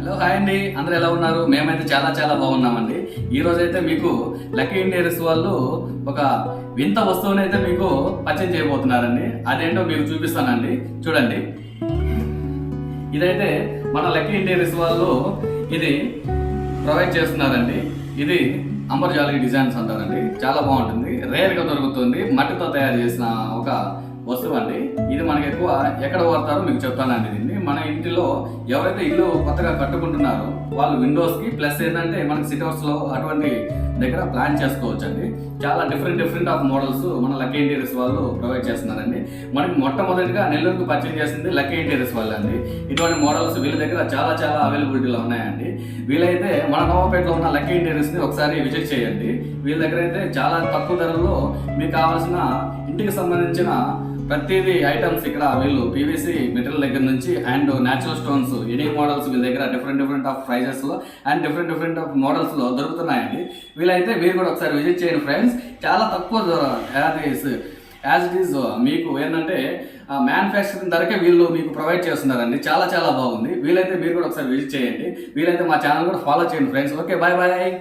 Hello hi అండి, అందరూ ఎలా ఉన్నారు? మేమైతే చాలా చాలా బాగున్నామండి. ఈ రోజైతే మీకు లక్కీ ఇంటీరియర్స్ వాళ్ళు ఒక వింత వస్తువుని అయితే మీకు పరిచయం చేయబోతున్నారండి. అదేంటో మీకు చూపిస్తానండి, చూడండి. ఇదైతే మన లక్కీ ఇంటీరియర్స్ వాళ్ళు ఇది ప్రొవైడ్ చేస్తున్నారండి. ఇది అంబర్ జాలీ డిజైన్స్ అంటారండి. చాలా బాగుంటుంది, రేర్గా దొరుకుతుంది. మట్టితో తయారు చేసిన ఒక వస్తువు అండి. ఇది మనకి ఎక్కువ ఎక్కడ వాడతారో మీకు చెప్తానండి. దీన్ని మన ఇంటిలో ఎవరైతే ఇల్లు కొత్తగా కట్టుకుంటున్నారో వాళ్ళు విండోస్కి ప్లస్ ఏంటంటే మనకి సిట్అవుట్స్లో అటువంటి దగ్గర ప్లాన్ చేసుకోవచ్చు అండి. చాలా డిఫరెంట్ ఆఫ్ మోడల్స్ మన లక్కీ ఇంటీరియర్స్ వాళ్ళు ప్రొవైడ్ చేస్తున్నారండి. మనకి మొట్టమొదటిగా నెల్లూరుకు పర్చేజ్ చేసింది లక్కీ ఇంటీరియర్స్ వాళ్ళు అండి. ఇటువంటి మోడల్స్ వీళ్ళ దగ్గర చాలా చాలా అవైలబిలిటీలో ఉన్నాయండి. వీళ్ళైతే మన నవాపేటలో ఉన్న లక్కీ ఇంటీరియర్స్ని ఒకసారి విజిట్ చేయండి. వీళ్ళ దగ్గర అయితే చాలా తక్కువ ధరల్లో మీకు కావాల్సిన ఇంటికి సంబంధించిన ప్రతిదీ ఐటమ్స్ ఇక్కడ వీళ్ళు పీవీసీ మెటీరియల్ దగ్గర నుంచి and natural stones any models వీళ్ళ దగ్గర డిఫరెంట్ ఆఫ్ ప్రైజెస్లో అండ్ డిఫరెంట్ ఆఫ్ మోడల్స్లో దొరుకుతున్నాయండి. వీళ్ళైతే మీరు కూడా ఒకసారి విజిట్ చేయండి ఫ్రెండ్స్. చాలా తక్కువ యాజ్ ఇట్ ఈజ్ మీకు ఏంటంటే మ్యానుఫ్యాక్చరింగ్ ధరకే వీళ్ళు మీకు ప్రొవైడ్ చేస్తున్నారండి. చాలా చాలా బాగుంది. వీలైతే మీరు కూడా ఒకసారి విజిట్ చేయండి. వీలైతే మా ఛానల్ కూడా ఫాలో చేయండి ఫ్రెండ్స్. Okay, bye bye.